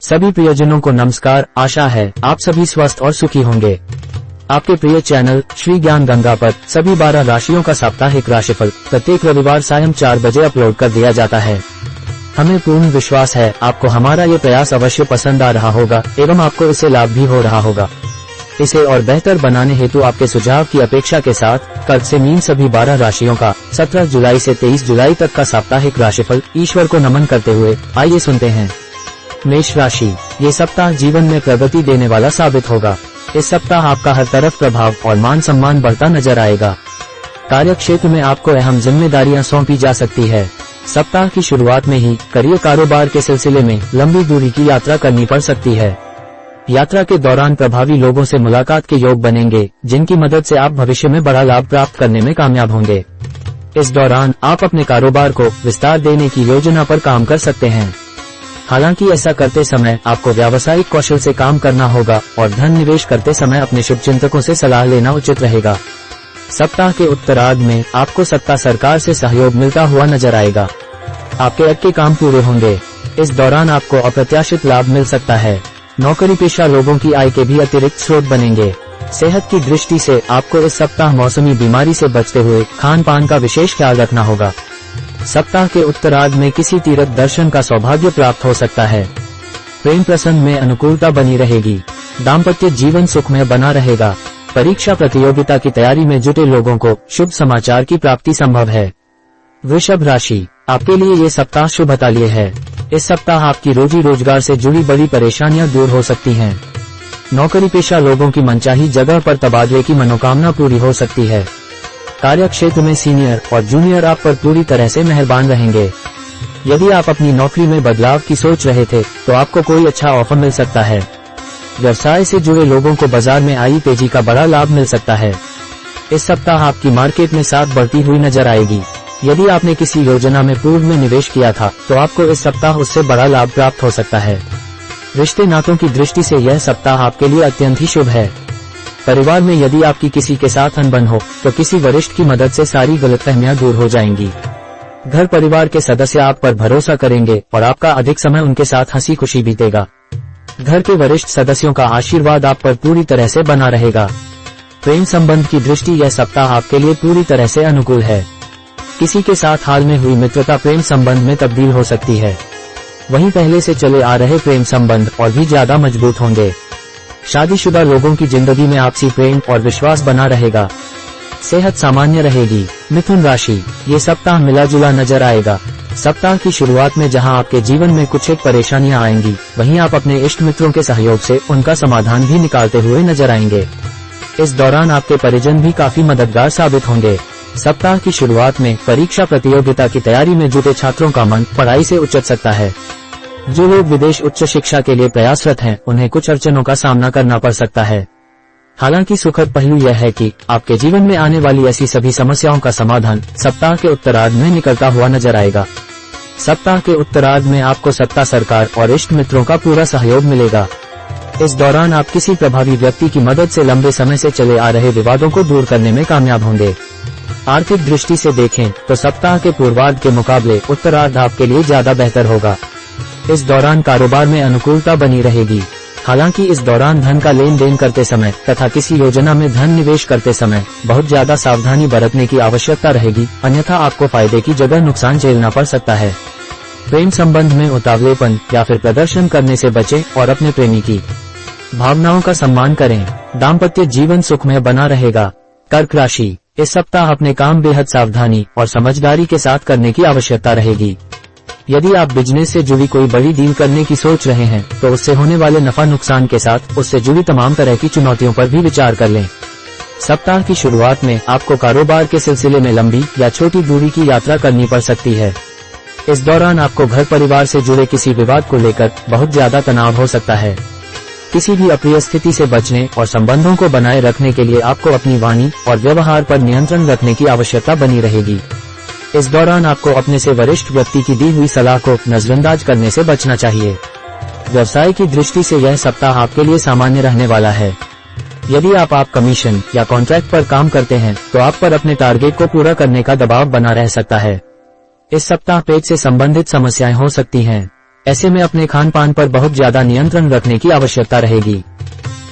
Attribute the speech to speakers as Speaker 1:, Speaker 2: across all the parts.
Speaker 1: सभी प्रियजनों को नमस्कार। आशा है आप सभी स्वस्थ और सुखी होंगे। आपके प्रिय चैनल श्री ज्ञान गंगा पर सभी 12 राशियों का साप्ताहिक राशिफल प्रत्येक रविवार सायं 4 बजे अपलोड कर दिया जाता है। हमें पूर्ण विश्वास है आपको हमारा ये प्रयास अवश्य पसंद आ रहा होगा एवं आपको इससे लाभ भी हो रहा होगा। इसे और बेहतर बनाने हेतु आपके सुझाव की अपेक्षा के साथ कर्क से मीन सभी 12 राशियों का 17 जुलाई से 23 जुलाई तक का साप्ताहिक राशिफल ईश्वर को नमन करते हुए आइए सुनते हैं। मेष राशि, ये सप्ताह जीवन में प्रगति देने वाला साबित होगा। इस सप्ताह आपका हर तरफ प्रभाव और मान सम्मान बढ़ता नजर आएगा। कार्य क्षेत्र में आपको अहम जिम्मेदारियां सौंपी जा सकती है। सप्ताह की शुरुआत में ही करियर कारोबार के सिलसिले में लंबी दूरी की यात्रा करनी पड़ सकती है। यात्रा के दौरान प्रभावी लोगों से मुलाकात के योग बनेंगे, जिनकी मदद से आप भविष्य में बड़ा लाभ प्राप्त करने में कामयाब होंगे। इस दौरान आप अपने कारोबार को विस्तार देने की योजना पर काम कर सकते हैं। हालांकि ऐसा करते समय आपको व्यावसायिक कौशल से काम करना होगा और धन निवेश करते समय अपने शुभचिंतकों से सलाह लेना उचित रहेगा। सप्ताह के उत्तरार्ध में आपको सत्ता सरकार से सहयोग मिलता हुआ नजर आएगा। आपके अटके काम पूरे होंगे। इस दौरान आपको अप्रत्याशित लाभ मिल सकता है। नौकरी पेशा लोगों की आय के भी अतिरिक्त स्रोत बनेंगे। सेहत की दृष्टि से आपको इस सप्ताह मौसमी बीमारी से बचते हुए खान पान का विशेष ख्याल रखना होगा। सप्ताह के उत्तरार्ध में किसी तीर्थ दर्शन का सौभाग्य प्राप्त हो सकता है। प्रेम प्रसंग में अनुकूलता बनी रहेगी। दाम्पत्य जीवन सुखमय बना रहेगा। परीक्षा प्रतियोगिता की तैयारी में जुटे लोगों को शुभ समाचार की प्राप्ति संभव है। वृषभ राशि, आपके लिए ये सप्ताह शुभतालीय है। इस सप्ताह आपकी रोजी रोजगार से जुड़ी बड़ी परेशानियां दूर हो सकती हैं। नौकरी पेशा लोगों की मनचाही जगह पर तबादले की मनोकामना पूरी हो सकती है। कार्य क्षेत्र में सीनियर और जूनियर आप पर पूरी तरह से मेहरबान रहेंगे। यदि आप अपनी नौकरी में बदलाव की सोच रहे थे तो आपको कोई अच्छा ऑफर मिल सकता है। व्यवसाय से जुड़े लोगों को बाजार में आई तेजी का बड़ा लाभ मिल सकता है। इस सप्ताह आपकी मार्केट में साख बढ़ती हुई नजर आएगी। यदि आपने किसी योजना में पूर्व में निवेश किया था तो आपको इस सप्ताह उससे बड़ा लाभ प्राप्त हो सकता है। रिश्ते नातों की दृष्टि से यह सप्ताह आपके लिए अत्यंत ही शुभ है। परिवार में यदि आपकी किसी के साथ अनबन हो तो किसी वरिष्ठ की मदद से सारी गलतफहमियां दूर हो जाएंगी। घर परिवार के सदस्य आप पर भरोसा करेंगे और आपका अधिक समय उनके साथ हंसी खुशी बीतेगा। घर के वरिष्ठ सदस्यों का आशीर्वाद आप पर पूरी तरह से बना रहेगा। प्रेम संबंध की दृष्टि यह सप्ताह आपके लिए पूरी तरह से अनुकूल है। किसी के साथ हाल में हुई मित्रता प्रेम संबंध में तब्दील हो सकती है। वहीं पहले से चले आ रहे प्रेम संबंध और भी ज्यादा मजबूत होंगे। शादीशुदा लोगों की जिंदगी में आपसी प्रेम और विश्वास बना रहेगा। सेहत सामान्य रहेगी। मिथुन राशि, ये सप्ताह मिला जुला नजर आएगा। सप्ताह की शुरुआत में जहां आपके जीवन में कुछ एक परेशानियां आएंगी, वहीं आप अपने इष्ट मित्रों के सहयोग से उनका समाधान भी निकालते हुए नजर आएंगे। इस दौरान आपके परिजन भी काफी मददगार साबित होंगे। सप्ताह की शुरुआत में परीक्षा प्रतियोगिता की तैयारी में जुटे छात्रों का मन पढ़ाई से उचट सकता है। जो लोग विदेश उच्च शिक्षा के लिए प्रयासरत हैं, उन्हें कुछ अड़चनों का सामना करना पड़ सकता है। हालांकि सुखद पहलू यह है कि आपके जीवन में आने वाली ऐसी सभी समस्याओं का समाधान सप्ताह के उत्तरार्ध में निकलता हुआ नजर आएगा। सप्ताह के उत्तरार्ध में आपको सत्ता सरकार और इष्ट मित्रों का पूरा सहयोग मिलेगा। इस दौरान आप किसी प्रभावी व्यक्ति की मदद से लंबे समय से चले आ रहे विवादों को दूर करने में कामयाब होंगे। आर्थिक दृष्टि से देखें तो सप्ताह के पूर्वार्ध के मुकाबले उत्तरार्ध आपके लिए ज्यादा बेहतर होगा। इस दौरान कारोबार में अनुकूलता बनी रहेगी। हालांकि इस दौरान धन का लेन देन करते समय तथा किसी योजना में धन निवेश करते समय बहुत ज्यादा सावधानी बरतने की आवश्यकता रहेगी, अन्यथा आपको फायदे की जगह नुकसान झेलना पड़ सकता है। प्रेम संबंध में उतावलेपन या फिर प्रदर्शन करने से बचें और अपने प्रेमी की भावनाओं का सम्मान करें। दाम्पत्य जीवन सुखमय बना रहेगा। कर्क राशि, इस सप्ताह अपने काम बेहद सावधानी और समझदारी के साथ करने की आवश्यकता रहेगी। यदि आप बिजनेस से जुड़ी कोई बड़ी डील करने की सोच रहे हैं तो उससे होने वाले नफा नुकसान के साथ उससे जुड़ी तमाम तरह की चुनौतियों पर भी विचार कर लें। सप्ताह की शुरुआत में आपको कारोबार के सिलसिले में लंबी या छोटी दूरी की यात्रा करनी पड़ सकती है। इस दौरान आपको घर परिवार से जुड़े किसी विवाद को लेकर बहुत ज्यादा तनाव हो सकता है। किसी भी अप्रिय स्थिति से बचने और संबंधों को बनाए रखने के लिए आपको अपनी वाणी और व्यवहार पर नियंत्रण रखने की आवश्यकता बनी रहेगी। इस दौरान आपको अपने से वरिष्ठ व्यक्ति की दी हुई सलाह को नजरअंदाज करने से बचना चाहिए। व्यवसाय की दृष्टि से यह सप्ताह आपके लिए सामान्य रहने वाला है। यदि आप कमीशन या कॉन्ट्रैक्ट पर काम करते हैं तो आप पर अपने टारगेट को पूरा करने का दबाव बना रह सकता है। इस सप्ताह पेट से संबंधित समस्याएं हो सकती हैं। ऐसे में अपने खान पान पर बहुत ज्यादा नियंत्रण रखने की आवश्यकता रहेगी।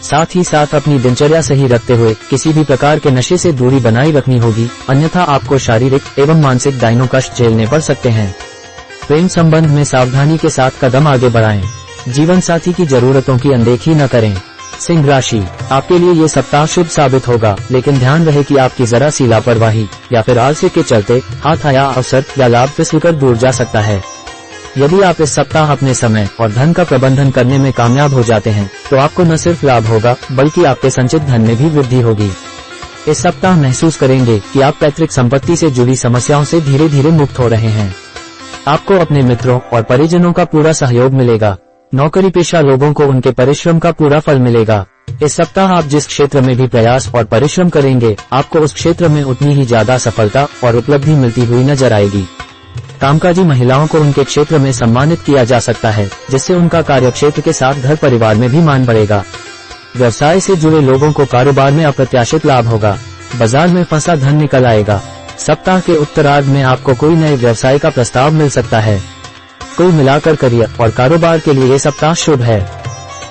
Speaker 1: साथ ही साथ अपनी दिनचर्या सही रखते हुए किसी भी प्रकार के नशे से दूरी बनाए रखनी होगी, अन्यथा आपको शारीरिक एवं मानसिक दायनों कष्ट झेलने पड़ सकते हैं। प्रेम संबंध में सावधानी के साथ कदम आगे बढ़ाएं। जीवन साथी की जरूरतों की अनदेखी न करें। सिंह राशि, आपके लिए ये सप्ताह शुभ साबित होगा, लेकिन ध्यान रहे कि आपकी जरा सी लापरवाही या फिर आलस्य के चलते हाथ आया अवसर या लाभ फिसलकर दूर जा सकता है। यदि आप इस सप्ताह अपने समय और धन का प्रबंधन करने में कामयाब हो जाते हैं तो आपको न सिर्फ लाभ होगा बल्कि आपके संचित धन में भी वृद्धि होगी। इस सप्ताह महसूस करेंगे कि आप पैतृक संपत्ति से जुड़ी समस्याओं से धीरे धीरे मुक्त हो रहे हैं। आपको अपने मित्रों और परिजनों का पूरा सहयोग मिलेगा। नौकरी पेशा लोगों को उनके परिश्रम का पूरा फल मिलेगा। इस सप्ताह आप जिस क्षेत्र में भी प्रयास और परिश्रम करेंगे आपको उस क्षेत्र में उतनी ही ज्यादा सफलता और उपलब्धि मिलती हुई नजर आएगी। कामकाजी महिलाओं को उनके क्षेत्र में सम्मानित किया जा सकता है, जिससे उनका कार्यक्षेत्र के साथ घर परिवार में भी मान बढ़ेगा। व्यवसाय से जुड़े लोगों को कारोबार में अप्रत्याशित लाभ होगा। बाजार में फंसा धन निकल आएगा। सप्ताह के उत्तरार्ध में आपको कोई नए व्यवसाय का प्रस्ताव मिल सकता है। कुल मिलाकर करियर और कारोबार के लिए ये सप्ताह शुभ है।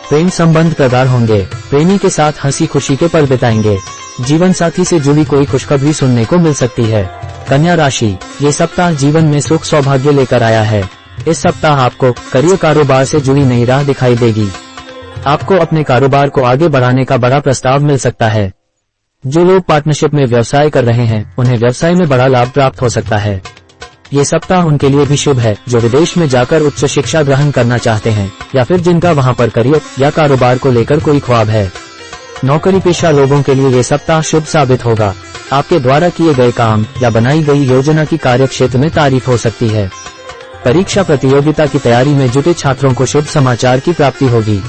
Speaker 1: प्रेम संबंध प्रगाढ़ होंगे। प्रेमी के साथ हंसी खुशी के पल बिताएंगे। जीवन साथी से जुड़ी कोई खुशखबरी सुनने को मिल सकती है। कन्या राशि, ये सप्ताह जीवन में सुख सौभाग्य लेकर आया है। इस सप्ताह आपको करियर कारोबार से जुड़ी नई राह दिखाई देगी। आपको अपने कारोबार को आगे बढ़ाने का बड़ा प्रस्ताव मिल सकता है। जो लोग पार्टनरशिप में व्यवसाय कर रहे हैं उन्हें व्यवसाय में बड़ा लाभ प्राप्त हो सकता है। ये सप्ताह उनके लिए भी शुभ है जो विदेश में जाकर उच्च शिक्षा ग्रहण करना चाहते हैं या फिर जिनका वहां पर करियर या कारोबार को लेकर कोई ख्वाब है। नौकरी पेशा लोगों के लिए ये सप्ताह शुभ साबित होगा। आपके द्वारा किए गए काम या बनाई गई योजना की कार्य क्षेत्र में तारीफ हो सकती है। परीक्षा प्रतियोगिता की तैयारी में जुटे छात्रों को शुभ समाचार की प्राप्ति होगी।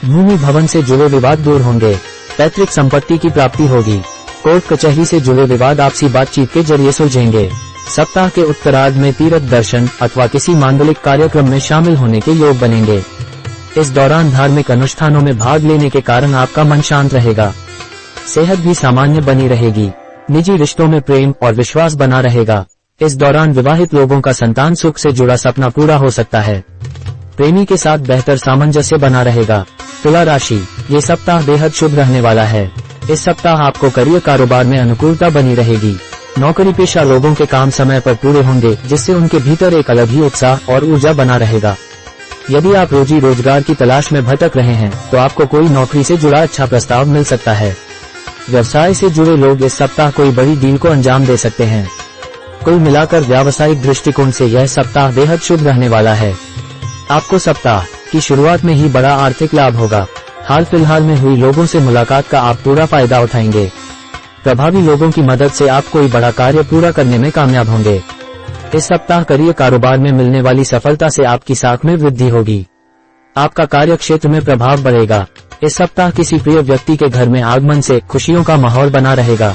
Speaker 1: भूमि भवन से जुड़े विवाद दूर होंगे। पैतृक संपत्ति की प्राप्ति होगी। कोर्ट कचहरी से जुड़े विवाद आपसी बातचीत के जरिए सुलझेंगे। सप्ताह के उत्तरार्ध में तीर्थ दर्शन अथवा किसी मांगलिक कार्यक्रम में शामिल होने के योग बनेंगे। इस दौरान धार्मिक अनुष्ठानों में भाग लेने के कारण आपका मन शांत रहेगा। सेहत भी सामान्य बनी रहेगी। निजी रिश्तों में प्रेम और विश्वास बना रहेगा। इस दौरान विवाहित लोगों का संतान सुख से जुड़ा सपना पूरा हो सकता है। प्रेमी के साथ बेहतर सामंजस्य बना रहेगा। तुला राशि, ये सप्ताह बेहद शुभ रहने वाला है। इस सप्ताह आपको करियर कारोबार में अनुकूलता बनी रहेगी। नौकरी पेशा लोगों के काम समय पर पूरे होंगे, जिससे उनके भीतर एक अलग ही उत्साह और ऊर्जा बना रहेगा। यदि आप रोजी रोजगार की तलाश में भटक रहे हैं तो आपको कोई नौकरी से जुड़ा अच्छा प्रस्ताव मिल सकता है। व्यवसाय से जुड़े लोग इस सप्ताह कोई बड़ी डील को अंजाम दे सकते हैं। कुल मिलाकर व्यावसायिक दृष्टिकोण से यह सप्ताह बेहद शुभ रहने वाला है। आपको सप्ताह की शुरुआत में ही बड़ा आर्थिक लाभ होगा। हाल फिलहाल में हुई लोगों से मुलाकात का आप पूरा फायदा उठाएंगे। प्रभावी लोगों की मदद से आप कोई बड़ा कार्य पूरा करने में कामयाब होंगे। इस सप्ताह करियर कारोबार में मिलने वाली सफलता से आपकी साख में वृद्धि होगी। आपका कार्य क्षेत्र में प्रभाव बढ़ेगा। इस सप्ताह किसी प्रिय व्यक्ति के घर में आगमन से खुशियों का माहौल बना रहेगा।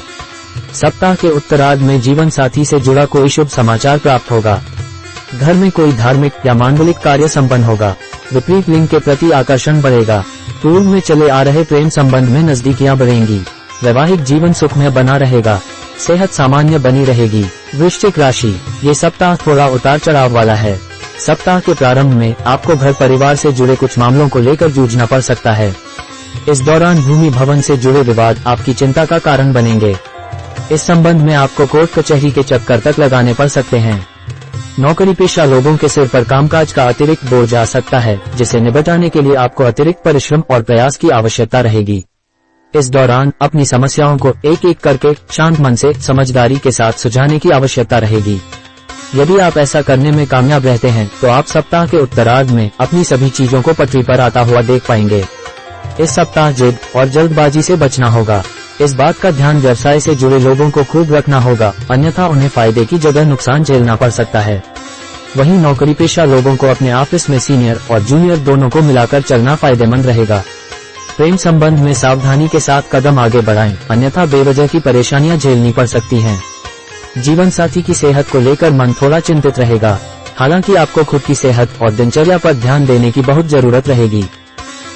Speaker 1: सप्ताह के उत्तरार्ध में जीवन साथी से जुड़ा कोई शुभ समाचार प्राप्त होगा। घर में कोई धार्मिक या मांगलिक कार्य संपन्न होगा। विपरीत लिंग के प्रति आकर्षण बढ़ेगा। पूर्व में चले आ रहे प्रेम संबंध में नजदीकियां बढ़ेंगी। वैवाहिक जीवन सुखमय बना रहेगा। सेहत सामान्य बनी रहेगी। वृश्चिक राशि, ये सप्ताह थोड़ा उतार चढ़ाव वाला है। सप्ताह के प्रारंभ में आपको घर परिवार से जुड़े कुछ मामलों को लेकर जूझना पड़ सकता है। इस दौरान भूमि भवन से जुड़े विवाद आपकी चिंता का कारण बनेंगे। इस संबंध में आपको कोर्ट कचहरी के चक्कर तक लगाने पड़ सकते हैं। नौकरी पेशा लोगों के सिर पर कामकाज का अतिरिक्त बोझ आ सकता है, जिसे निपटाने के लिए आपको अतिरिक्त परिश्रम और प्रयास की आवश्यकता रहेगी। इस दौरान अपनी समस्याओं को एक एक करके शांत मन से समझदारी के साथ सुलझाने की आवश्यकता रहेगी। यदि आप ऐसा करने में कामयाब रहते हैं तो आप सप्ताह के उत्तरार्ध में अपनी सभी चीजों को पटरी पर आता हुआ देख पाएंगे। इस सप्ताह जिद और जल्दबाजी से बचना होगा। इस बात का ध्यान व्यवसाय से जुड़े लोगों को खूब रखना होगा, अन्यथा उन्हें फायदे की जगह नुकसान झेलना पड़ सकता है। वहीं नौकरी पेशा लोगों को अपने ऑफिस में सीनियर और जूनियर दोनों को मिलाकर चलना फायदेमंद रहेगा। प्रेम संबंध में सावधानी के साथ कदम आगे बढ़ाएं, अन्यथा बेवजह की परेशानियां झेलनी पड़ सकती हैं। जीवन साथी की सेहत को लेकर मन थोड़ा चिंतित रहेगा। हालांकि आपको खुद की सेहत और दिनचर्या पर ध्यान देने की बहुत जरूरत रहेगी।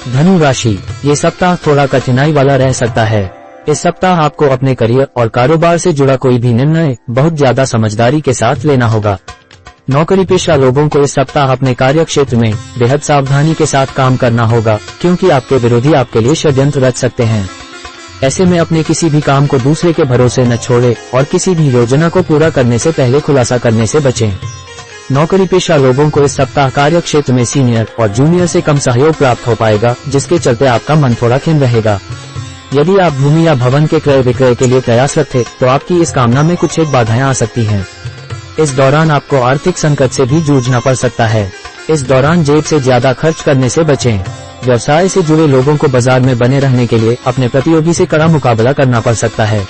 Speaker 1: धनु राशि, ये सप्ताह थोड़ा कठिनाई वाला रह सकता है। इस सप्ताह आपको अपने करियर और कारोबार से जुड़ा कोई भी निर्णय बहुत ज्यादा समझदारी के साथ लेना होगा। नौकरी पेशा लोगों को इस सप्ताह अपने कार्य क्षेत्र में बेहद सावधानी के साथ काम करना होगा, क्योंकि आपके विरोधी आपके लिए षड्यंत्र रच सकते हैं। ऐसे में अपने किसी भी काम को दूसरे के भरोसे न छोड़े और किसी भी योजना को पूरा करने से पहले खुलासा करने से बचें। नौकरी पेशा लोगों को इस सप्ताह कार्य क्षेत्र में सीनियर और जूनियर से कम सहयोग प्राप्त हो पाएगा, जिसके चलते आपका मन थोड़ा खिन्न रहेगा। यदि आप भूमि या भवन के क्रय विक्रय के लिए प्रयासरत थे तो आपकी इस कामना में कुछ एक बाधाएं आ सकती हैं। इस दौरान आपको आर्थिक संकट से भी जूझना पड़ सकता है। इस दौरान जेब से ज्यादा खर्च करने से बचें। व्यवसाय से जुड़े लोगों को बाजार में बने रहने के लिए अपने प्रतियोगी से कड़ा मुकाबला करना पड़ सकता है।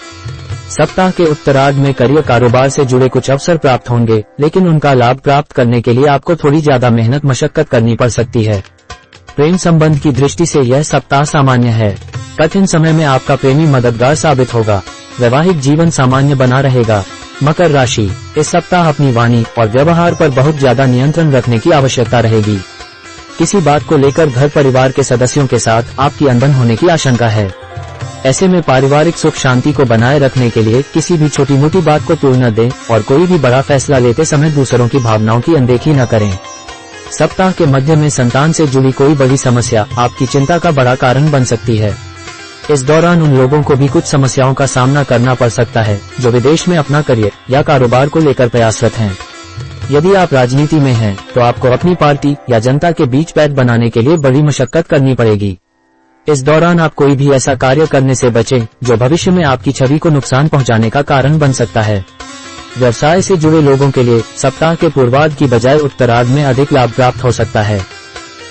Speaker 1: सप्ताह के उत्तरार्ध में करियर कारोबार से जुड़े कुछ अवसर प्राप्त होंगे, लेकिन उनका लाभ प्राप्त करने के लिए आपको थोड़ी ज्यादा मेहनत मशक्कत करनी पड़ सकती है। प्रेम संबंध की दृष्टि से यह सप्ताह सामान्य है। कठिन समय में आपका प्रेमी मददगार साबित होगा। वैवाहिक जीवन सामान्य बना रहेगा। मकर राशि, इस सप्ताह अपनी वाणी और व्यवहार पर बहुत ज्यादा नियंत्रण रखने की आवश्यकता रहेगी। किसी बात को लेकर घर परिवार के सदस्यों के साथ आपकी अनबन होने की आशंका है। ऐसे में पारिवारिक सुख शांति को बनाए रखने के लिए किसी भी छोटी मोटी बात को तूल न दें और कोई भी बड़ा फैसला लेते समय दूसरों की भावनाओं की अनदेखी न करें। सप्ताह के मध्य में संतान से जुड़ी कोई बड़ी समस्या आपकी चिंता का बड़ा कारण बन सकती है। इस दौरान उन लोगों को भी कुछ समस्याओं का सामना करना पड़ सकता है जो विदेश में अपना करियर या कारोबार को लेकर प्रयासरत हैं। यदि आप राजनीति में हैं तो आपको अपनी पार्टी या जनता के बीच पैठ बनाने के लिए बड़ी मशक्कत करनी पड़ेगी। इस दौरान आप कोई भी ऐसा कार्य करने से बचें जो भविष्य में आपकी छवि को नुकसान पहुंचाने का कारण बन सकता है। व्यवसाय से जुड़े लोगों के लिए सप्ताह के पूर्वार्ध की बजाय उत्तरार्ध में अधिक लाभ प्राप्त हो सकता है।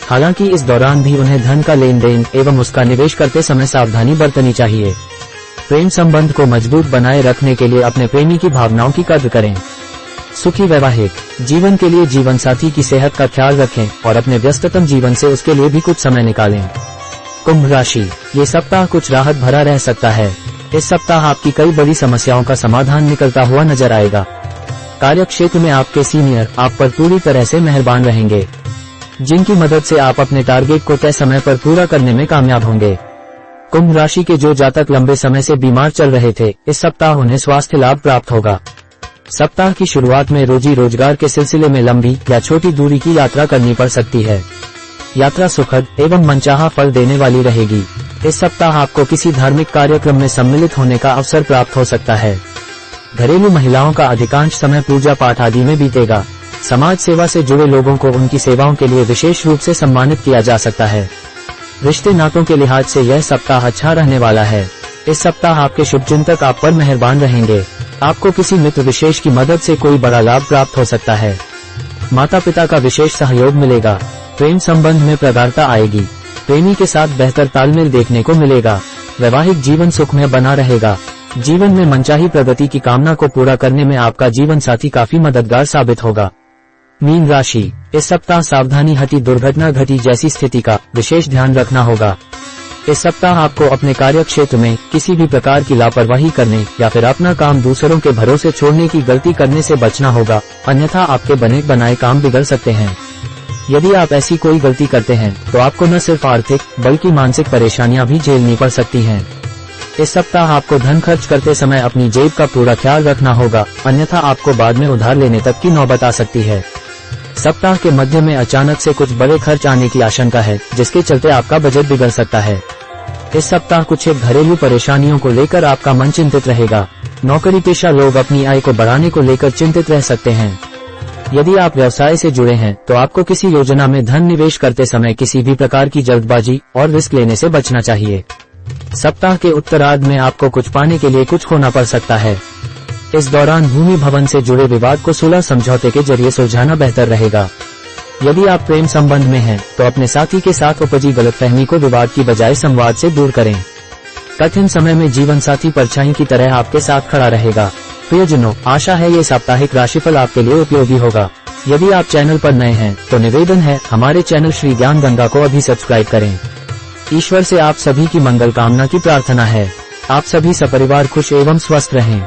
Speaker 1: हालांकि इस दौरान भी उन्हें धन का लेन देन एवं उसका निवेश करते समय सावधानी बरतनी चाहिए। प्रेम संबंध को मजबूत बनाए रखने के लिए अपने प्रेमी की भावनाओं की कद्र करें। सुखी वैवाहिक जीवन के लिए जीवन साथी की सेहत का ख्याल रखें और अपने व्यस्ततम जीवन से उसके लिए भी कुछ समय निकालें। कुंभ राशि, ये सप्ताह कुछ राहत भरा रह सकता है। इस सप्ताह आपकी कई बड़ी समस्याओं का समाधान निकलता हुआ नजर आएगा। कार्य क्षेत्र में आपके सीनियर आप पर पूरी तरह से मेहरबान रहेंगे, जिनकी मदद से आप अपने टारगेट को तय समय पर पूरा करने में कामयाब होंगे। कुंभ राशि के जो जातक लंबे समय से बीमार चल रहे थे, इस सप्ताह उन्हें स्वास्थ्य लाभ प्राप्त होगा। सप्ताह की शुरुआत में रोजी रोजगार के सिलसिले में लंबी या छोटी दूरी की यात्रा करनी पड़ सकती है। यात्रा सुखद एवं मनचाहा फल देने वाली रहेगी। इस सप्ताह आपको किसी धार्मिक कार्यक्रम में सम्मिलित होने का अवसर प्राप्त हो सकता है। घरेलू महिलाओं का अधिकांश समय पूजा पाठ आदि में बीतेगा। समाज सेवा से जुड़े लोगों को उनकी सेवाओं के लिए विशेष रूप से सम्मानित किया जा सकता है। रिश्ते नातों के लिहाज से यह सप्ताह अच्छा रहने वाला है। इस सप्ताह आपके शुभचिंतक आप पर मेहरबान रहेंगे। आपको किसी मित्र विशेष की मदद से कोई बड़ा लाभ प्राप्त हो सकता है। माता पिता का विशेष सहयोग मिलेगा। प्रेम संबंध में प्रगाढ़ता आएगी। प्रेमी के साथ बेहतर तालमेल देखने को मिलेगा। वैवाहिक जीवन सुखमय बना रहेगा। जीवन में मनचाही प्रगति की कामना को पूरा करने में आपका जीवन साथी काफी मददगार साबित होगा। मीन राशि, इस सप्ताह सावधानी हटी दुर्घटना घटी जैसी स्थिति का विशेष ध्यान रखना होगा। इस सप्ताह आपको अपने कार्य क्षेत्र में किसी भी प्रकार की लापरवाही करने या फिर अपना काम दूसरों के भरोसे छोड़ने की गलती करने से बचना होगा, अन्यथा आपके बने बनाए काम बिगड़ सकते हैं। यदि आप ऐसी कोई गलती करते हैं तो आपको न सिर्फ आर्थिक बल्कि मानसिक परेशानियां भी झेलनी पड़ सकती हैं। इस सप्ताह आपको धन खर्च करते समय अपनी जेब का पूरा ख्याल रखना होगा, अन्यथा आपको बाद में उधार लेने तक की नौबत आ सकती है। सप्ताह के मध्य में अचानक से कुछ बड़े खर्च आने की आशंका है, जिसके चलते आपका बजट बिगड़ सकता है। इस सप्ताह कुछ एक घरेलू परेशानियों को लेकर आपका मन चिंतित रहेगा। नौकरी पेशा लोग अपनी आय को बढ़ाने को लेकर चिंतित रह सकते हैं। यदि आप व्यवसाय से जुड़े हैं तो आपको किसी योजना में धन निवेश करते समय किसी भी प्रकार की जल्दबाजी और रिस्क लेने से बचना चाहिए। सप्ताह के उत्तरार्ध में आपको कुछ पाने के लिए कुछ खोना पड़ सकता है। इस दौरान भूमि भवन से जुड़े विवाद को सुलह समझौते के जरिए सुलझाना बेहतर रहेगा। यदि आप प्रेम संबंध में हैं तो अपने साथी के साथ उपजी गलतफहमी को विवाद की बजाय संवाद से दूर करें। कठिन समय में जीवन साथी परछाई की तरह आपके साथ खड़ा रहेगा। प्रियजनों, आशा है ये साप्ताहिक राशिफल आपके लिए उपयोगी होगा। यदि आप चैनल पर नए हैं तो निवेदन है, हमारे चैनल श्री ज्ञान गंगा को अभी सब्सक्राइब करें। ईश्वर से आप सभी की मंगल कामना की प्रार्थना है। आप सभी सपरिवार खुश एवं स्वस्थ रहें।